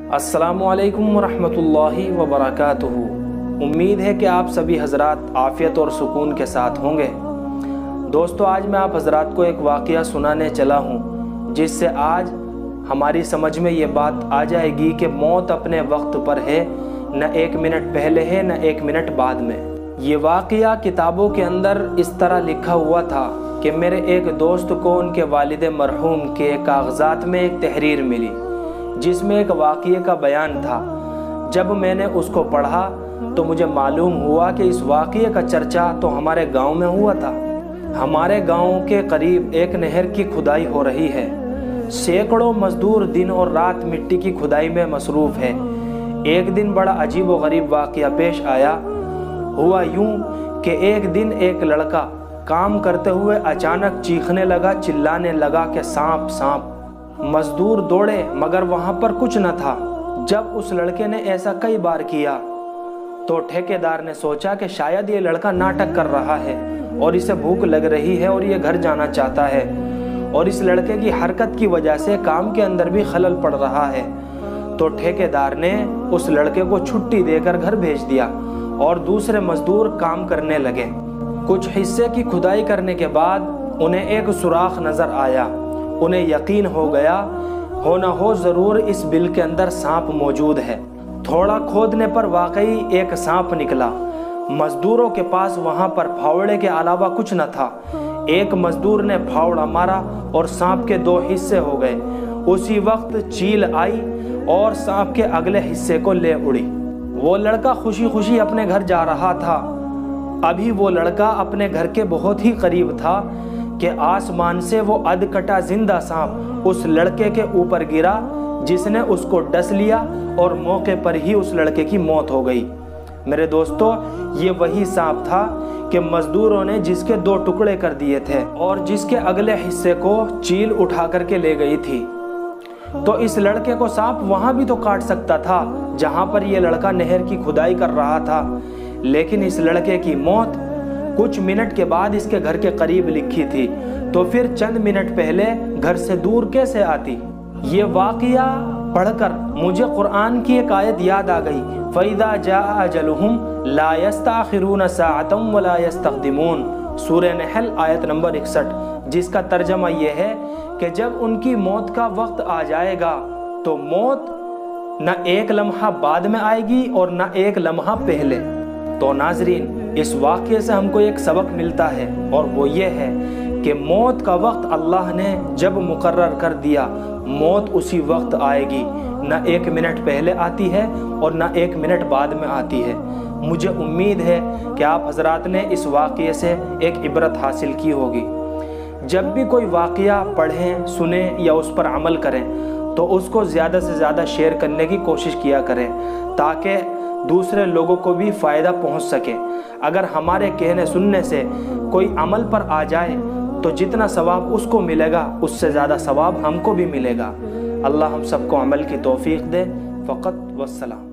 अस्सलामु अलैकुम वरहमतुल्लाहि वबरकातुहू। उम्मीद है कि आप सभी हजरात आफ़ियत और सुकून के साथ होंगे। दोस्तों, आज मैं आप हजरात को एक वाक़या सुनाने चला हूँ जिससे आज हमारी समझ में ये बात आ जाएगी कि मौत अपने वक्त पर है, न एक मिनट पहले है न एक मिनट बाद में। ये वाक़या किताबों के अंदर इस तरह लिखा हुआ था कि मेरे एक दोस्त को उनके वालिद मरहूम के कागज़ात में एक तहरीर मिली जिसमें एक वाक़ये का बयान था। जब मैंने उसको पढ़ा तो मुझे मालूम हुआ कि इस वाक़ये का चर्चा तो हमारे गांव में हुआ था। हमारे गांव के करीब एक नहर की खुदाई हो रही है। सैकड़ों मजदूर दिन और रात मिट्टी की खुदाई में मसरूफ़ है। एक दिन बड़ा अजीब व गरीब वाक़या पेश आया। हुआ यूं कि एक दिन एक लड़का काम करते हुए अचानक चीखने लगा, चिल्लाने लगा कि सांप सांप। मजदूर दौड़े मगर वहां पर कुछ न था। जब उस लड़के ने ऐसा कई बार किया तो ठेकेदार ने सोचा कि शायद ये लड़का नाटक कर रहा है और इसे भूख लग रही है और ये घर जाना चाहता है और इस लड़के की हरकत की वजह से काम के अंदर भी खलल पड़ रहा है। तो ठेकेदार ने उस लड़के को छुट्टी देकर घर भेज दिया और दूसरे मजदूर काम करने लगे। कुछ हिस्से की खुदाई करने के बाद उन्हें एक सुराख नजर आया। उन्हें यकीन हो गया हो न हो ज़रूर इस बिल के अंदर सांप मौजूद है। थोड़ा खोदने पर वाकई एक सांप निकला। मजदूरों के पास वहां पर फावड़े के अलावा कुछ न था। एक मजदूर ने फावड़ा मारा और सांप के दो हिस्से हो गए। उसी वक्त चील आई और सांप के अगले हिस्से को ले उड़ी। वो लड़का खुशी खुशी अपने घर जा रहा था। अभी वो लड़का अपने घर के बहुत ही करीब था कि आसमान से वो अधकटा जिंदा सांप उस लड़के के ऊपर गिरा, जिसने उसको डस लिया और मौके पर ही उस लड़के की मौत हो गई। मेरे दोस्तों, ये वही सांप था कि मजदूरों ने जिसके दो टुकड़े कर दिए थे और जिसके अगले हिस्से को चील उठा करके ले गई थी। तो इस लड़के को सांप वहां भी तो काट सकता था जहां पर यह लड़का नहर की खुदाई कर रहा था, लेकिन इस लड़के की मौत कुछ मिनट के बाद इसके घर के करीब लिखी थी, तो फिर चंद मिनट पहले घर से दूर कैसे आती। ये वाक़या पढ़कर मुझे कुरान की एक आयत याद आ गई, फ़इज़ा जाअ अजलुहुम ला यस्तअखिरून साअतम वला यस्तक़दिमून। सूरह नहल आयत नंबर 61, जिसका तर्जमा ये है कि जब उनकी मौत का वक्त आ जाएगा तो मौत न एक लम्हा बाद में आएगी और न एक लम्हा पहले। तो नाजरीन, इस वाक़ये से हमको एक सबक मिलता है और वो ये है कि मौत का वक्त अल्लाह ने जब मुकर्रर कर दिया, मौत उसी वक्त आएगी। न एक मिनट पहले आती है और न एक मिनट बाद में आती है। मुझे उम्मीद है कि आप हजरात ने इस वाक़ये से एक इबरत हासिल की होगी। जब भी कोई वाक़या पढ़ें, सुने या उस पर अमल करें तो उसको ज़्यादा से ज़्यादा शेयर करने की कोशिश किया करें ताकि दूसरे लोगों को भी फ़ायदा पहुंच सके। अगर हमारे कहने सुनने से कोई अमल पर आ जाए तो जितना सवाब उसको मिलेगा उससे ज़्यादा सवाब हमको भी मिलेगा। अल्लाह हम सबको अमल की तौफीक दे। फ़क़त वस्सलाम।